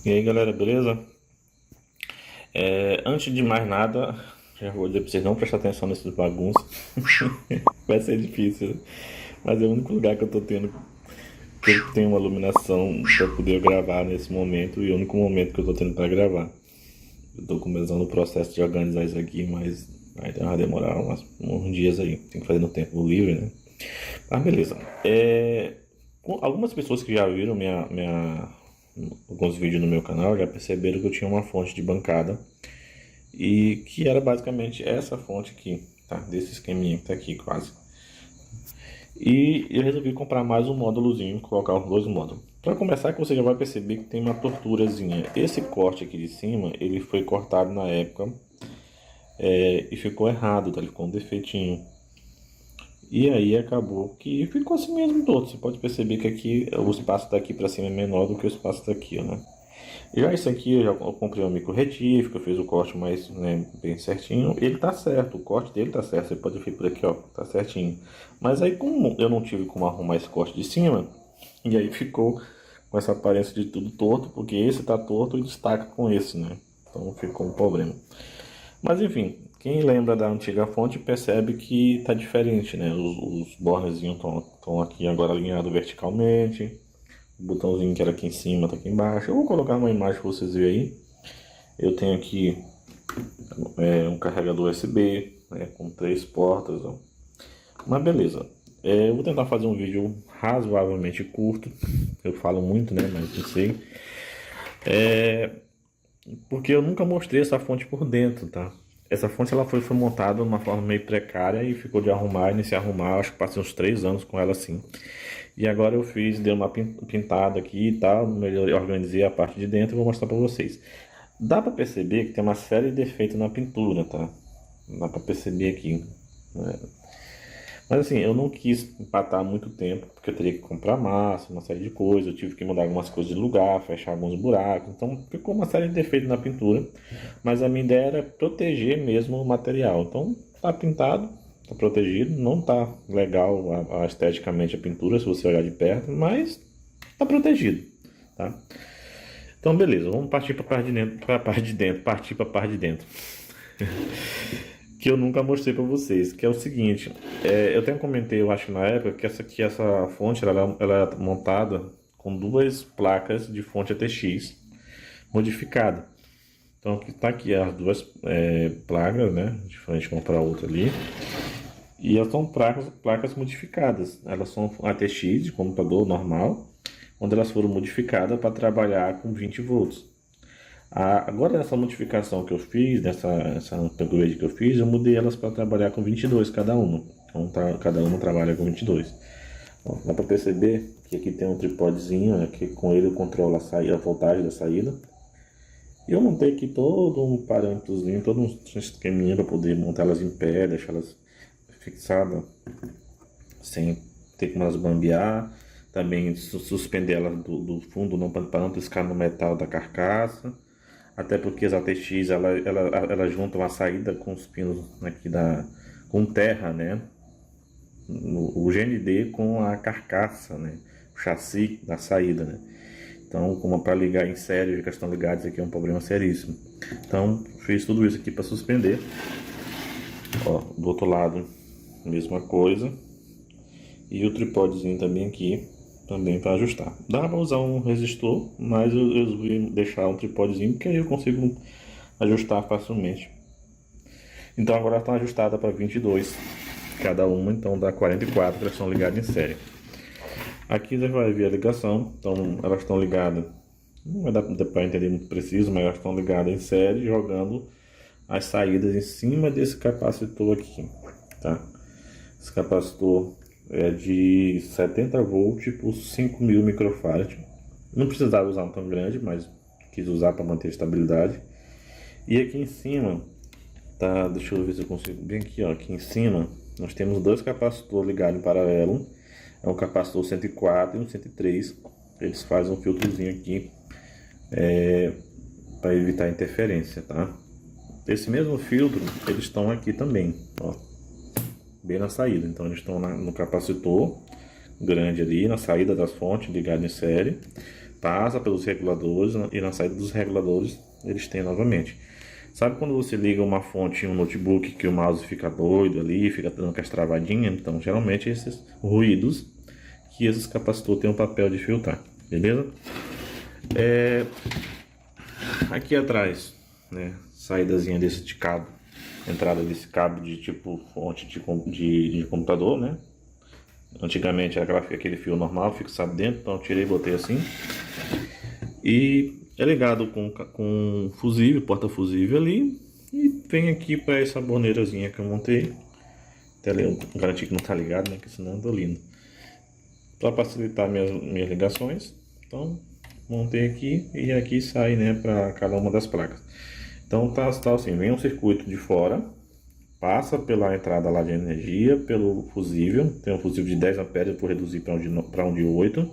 E aí galera, beleza? Antes de mais nada, já vou dizer pra vocês não prestar atenção nesses bagunças. Vai ser difícil, né? Mas é o único lugar que eu tô tendo que eu tenho uma iluminação pra poder gravar nesse momento e o único momento que eu tô tendo pra gravar. Eu tô começando o processo de organizar isso aqui, mas vai demorar uns dias aí. Tem que fazer no tempo livre, né? Mas beleza. Algumas pessoas que já viram alguns vídeos no meu canal já perceberam que eu tinha uma fonte de bancada e que era basicamente essa fonte aqui, tá? Desse esqueminha que tá aqui quase. E eu resolvi comprar mais um módulozinho, colocar os dois módulos. Para começar, que você já vai perceber que tem uma torturazinha. Esse corte aqui de cima, ele foi cortado na época e ficou errado, tá? Ele ficou um defeitinho. E aí acabou que ficou assim mesmo todo. Você pode perceber que aqui o espaço daqui para cima é menor do que o espaço daqui, né? Já isso aqui eu comprei um micro retífico, eu fiz o corte mais, né, bem certinho. Ele tá certo, o corte dele tá certo. Você pode ver por aqui, ó, tá certinho. Mas aí como eu não tive como arrumar esse corte de cima, e aí ficou com essa aparência de tudo torto, porque esse tá torto e destaca com esse, né? Então ficou um problema. Mas enfim, quem lembra da antiga fonte percebe que tá diferente, né? Os bornezinhos estão aqui agora alinhados verticalmente. O botãozinho que era aqui em cima tá aqui embaixo. Eu vou colocar uma imagem para vocês verem aí. Eu tenho aqui um carregador USB, né, com 3 portas. Ó. Mas beleza. Eu vou tentar fazer um vídeo razoavelmente curto. Eu falo muito, né? Mas não sei. Porque eu nunca mostrei essa fonte por dentro, tá? Essa fonte ela foi montada de uma forma meio precária e ficou de arrumar e nem se arrumar. Acho que passei uns 3 anos com ela assim. E agora eu dei uma pintada aqui e tal, melhorei, organizei a parte de dentro e vou mostrar pra vocês. Dá pra perceber que tem uma série de defeitos na pintura, tá? Dá pra perceber aqui, né? Mas assim, eu não quis empatar muito tempo, porque eu teria que comprar massa, uma série de coisas, eu tive que mudar algumas coisas de lugar, fechar alguns buracos, então ficou uma série de defeitos na pintura, mas a minha ideia era proteger mesmo o material, então tá pintado, tá protegido, não tá legal esteticamente a pintura, se você olhar de perto, mas tá protegido, tá? Então beleza, vamos partir para a parte de dentro, partir para a parte de dentro que eu nunca mostrei para vocês, que é o seguinte, eu até comentei, eu acho na época, que essa fonte ela é montada com 2 placas de fonte ATX modificada. Então aqui tá aqui as 2 placas, né, de frente uma para a outra ali, e elas são placas modificadas, elas são ATX de computador normal, onde elas foram modificadas para trabalhar com 20 volts. Agora nessa modificação que eu fiz, essa upgrade que eu fiz, eu mudei elas para trabalhar com 22 cada uma. Então cada uma trabalha com 22. Ó, dá para perceber que aqui tem um tripódezinho, né, que com ele eu controlo a voltagem da saída. E eu montei aqui todo um parâmetrozinho, todo um esqueminha para poder montar elas em pé, deixar elas fixadas sem ter como elas bambear. Também suspender elas do fundo para não triscar no metal da carcaça. Até porque as ATX ela juntam a saída com os pinos aqui com terra, né? O GND com a carcaça, né? O chassi da saída, né? Então, como para ligar em série, já que estão ligados aqui é um problema seríssimo. Então, fiz tudo isso aqui para suspender. Ó, do outro lado, mesma coisa. E o tripódezinho também aqui, também para ajustar. Dá para usar um resistor, mas eu resolvi deixar um tripódezinho, porque aí eu consigo ajustar facilmente. Então agora estão ajustadas para 22 cada uma, então dá 44 que elas estão ligadas em série. Aqui você vai ver a ligação, então elas estão ligadas, não vai dar para entender muito preciso, mas elas estão ligadas em série, jogando as saídas em cima desse capacitor aqui, tá? Esse capacitor é de 70 volts por 5.000 microfarad. Não precisava usar um tão grande, mas quis usar para manter a estabilidade. E aqui em cima, tá, deixa eu ver se eu consigo, bem aqui, ó, aqui em cima, nós temos 2 capacitores ligados em paralelo. É um capacitor 104 e um 103. Eles fazem um filtrozinho aqui para evitar interferência, tá? Esse mesmo filtro, eles estão aqui também, ó, bem na saída. Então eles estão no capacitor grande ali, na saída das fontes ligado em série. passa pelos reguladores e na saída dos reguladores eles têm novamente. Sabe quando você liga uma fonte em um notebook que o mouse fica doido ali, fica dando aquelas travadinhas? Então, geralmente esses ruídos que esses capacitores têm o papel de filtrar, beleza? Aqui atrás, né, saídazinha desse cabo, entrada desse cabo de tipo fonte de computador, né? Antigamente era aquele fio normal fixado dentro, então eu tirei e botei assim. E é ligado com fusível, porta fusível ali. E vem aqui para essa borneirazinha que eu montei. Até eu garantir que não tá ligado, né? Que senão eu tô lindo. Para facilitar minhas ligações. Então montei aqui e aqui sai, né, para cada uma das placas. Então tá assim, vem um circuito de fora. Passa pela entrada lá de energia, pelo fusível. Tem um fusível de 10 amperes, eu vou reduzir para um de 8.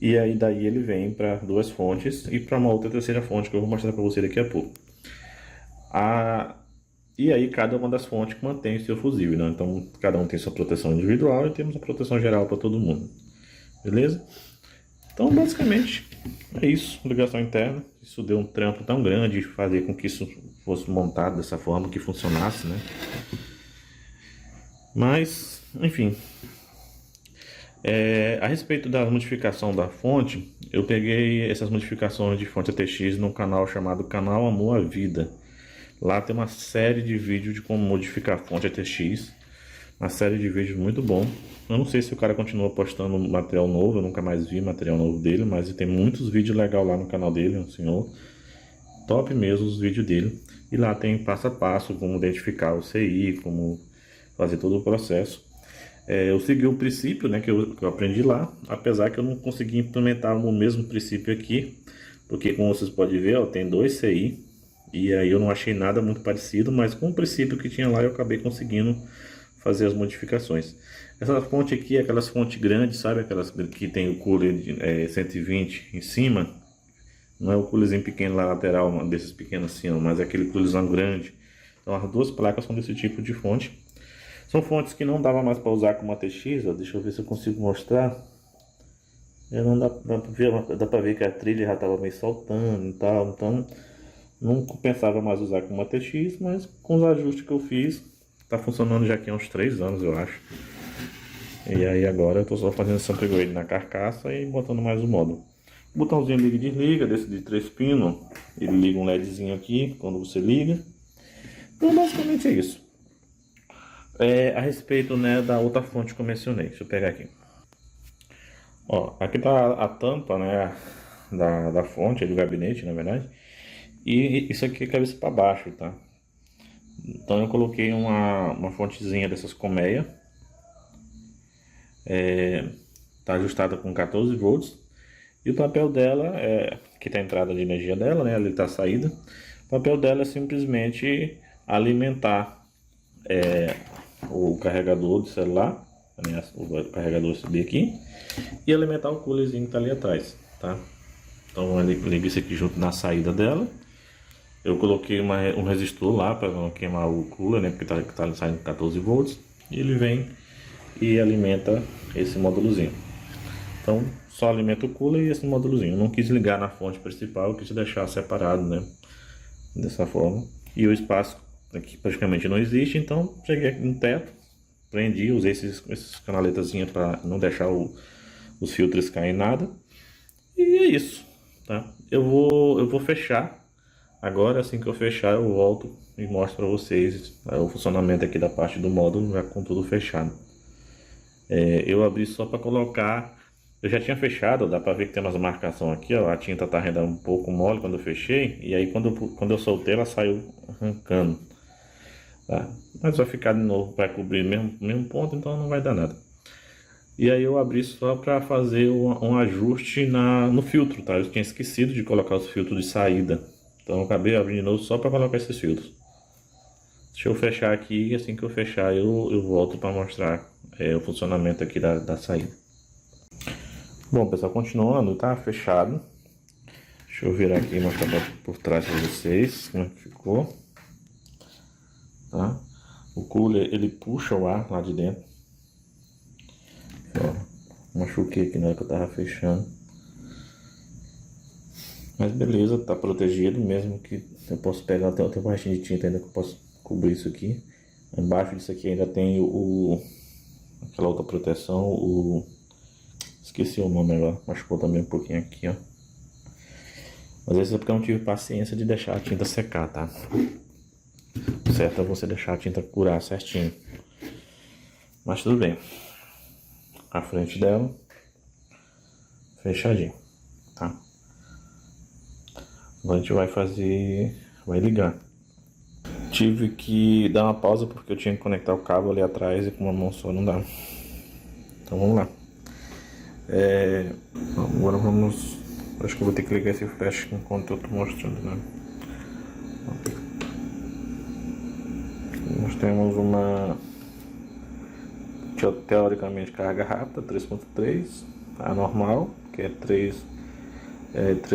E aí daí ele vem para duas fontes e para uma outra terceira fonte que eu vou mostrar para você daqui a pouco. E aí cada uma das fontes mantém o seu fusível, né? Então cada um tem sua proteção individual e temos a proteção geral para todo mundo. Beleza? Então basicamente é isso, ligação interna. Isso deu um trampo tão grande fazer com que isso fosse montado dessa forma, que funcionasse, né? Mas, enfim, a respeito da modificação da fonte, eu peguei essas modificações de fonte ATX num canal chamado Canal Amor à Vida. Lá tem uma série de vídeos de como modificar a fonte ATX, uma série de vídeos muito bom. Eu não sei se o cara continua postando material novo, eu nunca mais vi material novo dele, mas tem muitos vídeos legais lá no canal dele, um senhor. Top mesmo os vídeos dele. E lá tem passo a passo como identificar o CI, como fazer todo o processo. Eu segui o princípio, né, que eu aprendi lá, apesar que eu não consegui implementar o mesmo princípio aqui, porque como vocês podem ver, ó, tem 2 CI, e aí eu não achei nada muito parecido, mas com o princípio que tinha lá eu acabei conseguindo fazer as modificações. Essa fonte aqui é aquelas fontes grandes, sabe? Aquelas que tem o cooler de 120 em cima. Não é o coolerzinho pequeno lá lateral, desses pequenos assim, mas é aquele coolerzão grande. Então as duas placas são desse tipo de fonte. São fontes que não dava mais para usar como ATX, ó. Deixa eu ver se eu consigo mostrar. Não dá para ver que a trilha já estava meio soltando e tal, então não compensava mais usar como ATX, mas com os ajustes que eu fiz, tá funcionando já aqui há uns 3 anos, eu acho. E aí agora eu tô só fazendo esse upgrade na carcaça e botando mais o módulo. O botãozinho liga e desliga, desse de 3 pinos, ele liga um LEDzinho aqui quando você liga. Então basicamente é isso. A respeito, né, da outra fonte que eu mencionei, deixa eu pegar aqui. Ó, aqui tá a tampa, né, da fonte, do gabinete, na verdade. E isso aqui é cabeça para baixo, tá? Então eu coloquei uma fontezinha dessas colmeia. Tá ajustada com 14 volts. E o papel dela, que tá a entrada de energia dela, né, ali tá a saída. O papel dela é simplesmente alimentar o carregador do celular, né, o carregador USB aqui, e alimentar o coolerzinho que tá ali atrás, tá? Então eu liguei isso aqui junto na saída dela. Eu coloquei um resistor lá para não queimar o cooler, né, porque tá saindo 14 volts, e ele vem e alimenta esse módulozinho. Então só alimenta o cooler e esse módulozinho. Eu não quis ligar na fonte principal, eu quis deixar separado, né, dessa forma. E o espaço aqui praticamente não existe, então cheguei aqui no teto, prendi, usei esses canaletazinhos para não deixar os filtros cair em nada. E é isso, tá? Eu vou fechar. Agora, assim que eu fechar, eu volto e mostro para vocês o funcionamento aqui da parte do módulo, já com tudo fechado. Eu abri só para colocar. Eu já tinha fechado, dá para ver que tem umas marcações aqui, ó. A tinta tá ainda um pouco mole quando eu fechei, e aí quando eu soltei, ela saiu arrancando, tá? Mas vai ficar de novo para cobrir o mesmo ponto, então não vai dar nada. E aí eu abri só para fazer um ajuste no filtro, tá? Eu tinha esquecido de colocar os filtros de saída. Então eu acabei abrindo de novo só para colocar esses filtros. Deixa eu fechar aqui e assim que eu fechar eu volto para mostrar o funcionamento aqui da saída. Bom pessoal, continuando, tá fechado. Deixa eu virar aqui e mostrar por trás para vocês como é que ficou. Tá? O cooler ele puxa o ar lá de dentro. Ó, machuquei aqui na hora que eu tava fechando. Mas beleza, tá protegido, mesmo que eu posso pegar até um restinho de tinta ainda que eu posso cobrir isso aqui. Embaixo disso aqui ainda tem aquela outra proteção, esqueci o nome agora, machucou também um pouquinho aqui, ó. Mas isso é porque eu não tive paciência de deixar a tinta secar, tá? O certo é você deixar a tinta curar certinho. Mas tudo bem. A frente dela, fechadinho, tá? Agora a gente vai ligar. Tive que dar uma pausa porque eu tinha que conectar o cabo ali atrás e com uma mão só não dá. Então vamos lá. Agora vamos... Acho que eu vou ter que ligar esse flash enquanto eu tô mostrando, né? Nós temos uma... teoricamente carga rápida, 3.3, a normal, que é 3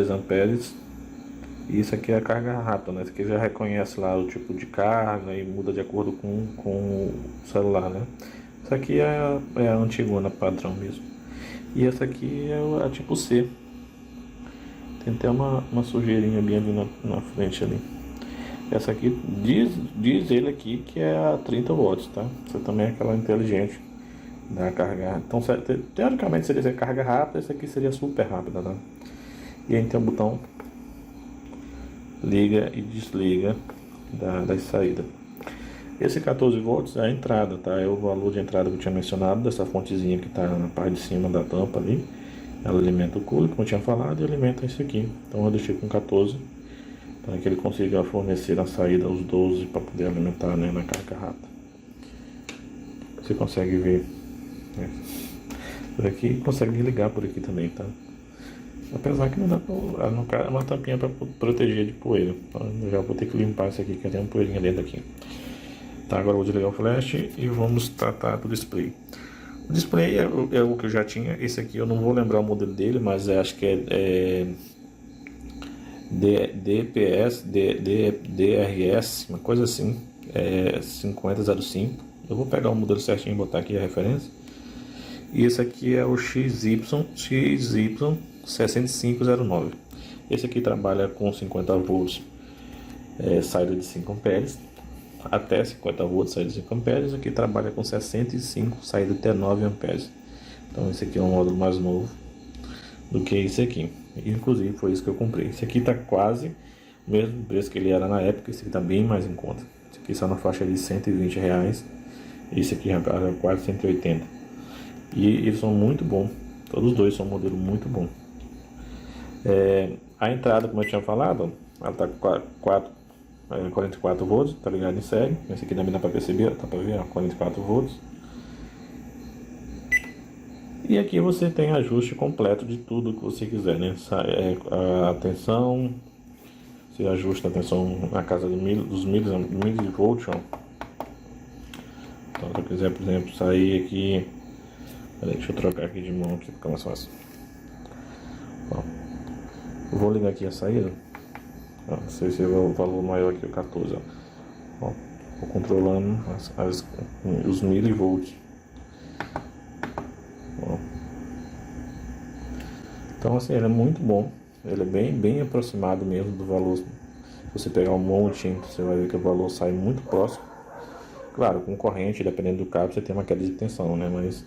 amperes. E isso aqui é a carga rápida, né? Isso aqui já reconhece lá o tipo de carga e muda de acordo com o celular, né? Isso aqui é a antigona padrão mesmo. E essa aqui é a tipo C. Tem até uma sujeirinha bem ali na frente ali. Essa aqui diz ele aqui que é a 30 watts, tá? Essa também é aquela inteligente da carga. Então teoricamente seria carga rápida, essa aqui seria super rápida, tá? E aí tem o botão liga e desliga das saídas. Esse 14 volts é a entrada, tá? É o valor de entrada que eu tinha mencionado, dessa fontezinha que está na parte de cima da tampa ali. Ela alimenta o cooler, como eu tinha falado, e alimenta isso aqui. Então eu deixei com 14 para que ele consiga fornecer na saída os 12 para poder alimentar, né, na carga rápida. Você consegue ver, né, por aqui, consegue ligar por aqui também, tá? Apesar que não dá pra, uma tampinha para proteger de poeira. Então eu já vou ter que limpar isso aqui, que tem uma poeirinha dentro aqui. Tá, agora eu vou desligar o flash e vamos tratar do display. O display é o que eu já tinha. Esse aqui eu não vou lembrar o modelo dele, mas acho que é DPS, DRS, uma coisa assim, 5005. Eu vou pegar o modelo certinho e botar aqui a referência. E esse aqui é o XY6509. Esse aqui trabalha com 50 volts, saída de 5 amperes, até 50 volts, saída de 5 amperes. Aqui trabalha com 65, saída até 9 amperes. Então esse aqui é um módulo mais novo do que esse aqui. Inclusive foi isso que eu comprei. Esse aqui está quase o mesmo preço que ele era na época. Esse aqui está bem mais em conta. Esse aqui está na faixa de R$120. Esse aqui já está quase 180. E eles são muito bons. Todos os dois são um modelo muito bom. A entrada, como eu tinha falado, ela está com 44 volts, tá ligado em série. Esse aqui também dá para perceber, dá para ver, ó, 44 volts. E aqui você tem ajuste completo de tudo que você quiser, né? A tensão, você ajusta a tensão na casa dos milivolts, ó. Então se eu quiser, por exemplo, sair aqui, peraí, deixa eu trocar aqui de mão aqui, fica mais fácil. Ó, eu vou ligar aqui a saída. Ó, se esse é o valor maior aqui, o 14, ó. Vou controlando os milivolts. Então assim, ele é muito bom, ele é bem aproximado mesmo do valor. Se você pegar um monte, você vai ver que o valor sai muito próximo. Claro, com corrente, dependendo do cabo, você tem uma queda de tensão, né? Mas se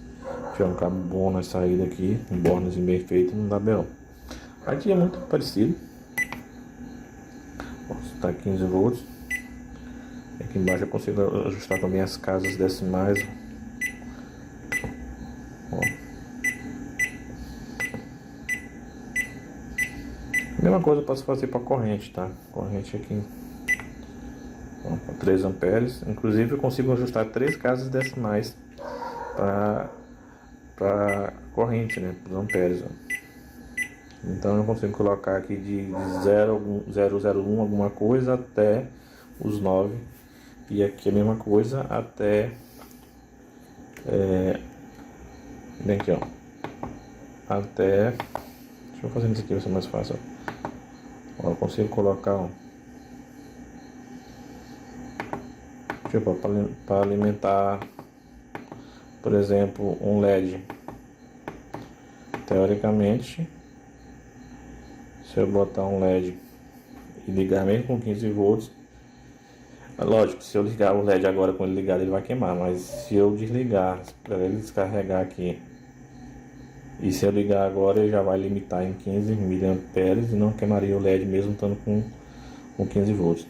tiver um cabo bom na saída aqui, um bornezinho bem feito, não dá B.O. Aqui é muito parecido. Está 15 volts. Aqui embaixo eu consigo ajustar também as casas decimais. Ó. Mesma coisa eu posso fazer para corrente, tá? Corrente aqui, ó, 3 amperes. Inclusive eu consigo ajustar 3 casas decimais para corrente, né? Para os amperes, ó. Então eu consigo colocar aqui de 0,01 alguma coisa até os 9. E aqui a mesma coisa até bem aqui, ó, até, deixa eu fazer isso aqui, vai ser mais fácil, ó. Eu consigo colocar, ó, tipo, para alimentar, por exemplo, um LED. Teoricamente, Se eu botar um LED e ligar mesmo com 15 volts, lógico, se eu ligar o LED agora com ele ligado ele vai queimar, mas se eu desligar para ele descarregar aqui, e se eu ligar agora ele já vai limitar em 15 mA e não queimaria o LED mesmo estando com 15 volts.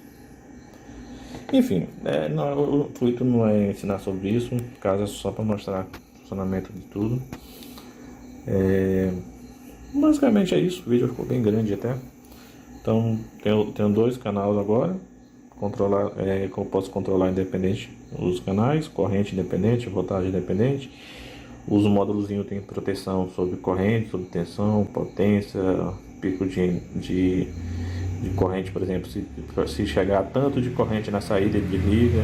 Enfim, o intuito não é ensinar sobre isso, no caso é só para mostrar o funcionamento de tudo. Basicamente é isso, o vídeo ficou bem grande até. Então tenho 2 canais agora. Eu posso controlar independente os canais, corrente independente, voltagem independente. Uso o módulozinho, tem proteção sobre corrente, sobre tensão, potência, pico de corrente, por exemplo, se chegar tanto de corrente na saída ele desliga,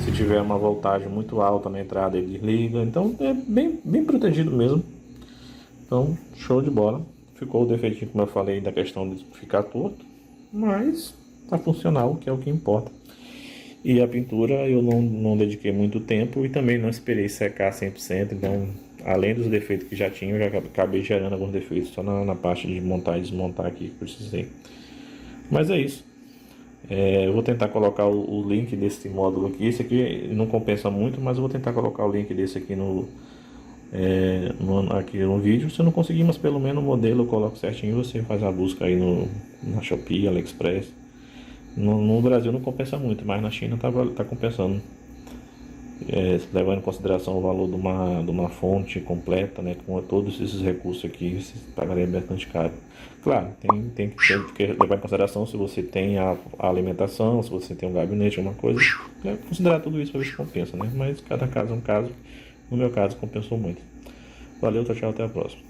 se tiver uma voltagem muito alta na entrada ele desliga, então é bem protegido mesmo. Então show de bola. Ficou o defeitinho, como eu falei, da questão de ficar torto, mas tá funcional, que é o que importa. E a pintura eu não dediquei muito tempo e também não esperei secar 100%, então além dos defeitos que já tinha, eu já acabei gerando alguns defeitos só na parte de montar e desmontar aqui que precisei. Mas é isso. Eu vou tentar colocar o link desse módulo aqui. Esse aqui não compensa muito, mas eu vou tentar colocar o link desse aqui aqui no vídeo. Se eu não conseguir, mas pelo menos o modelo eu coloco certinho. Você faz a busca aí na Shopee, AliExpress. No Brasil não compensa muito, mas na China tá compensando. Levando em consideração o valor de uma fonte completa, né, com todos esses recursos aqui, você pagaria bastante caro. Claro, tem que levar em consideração se você tem a alimentação, se você tem um gabinete, alguma coisa, considerar tudo isso para ver se compensa, né? Mas cada caso é um caso. No meu caso compensou muito. Valeu, tchau, até a próxima.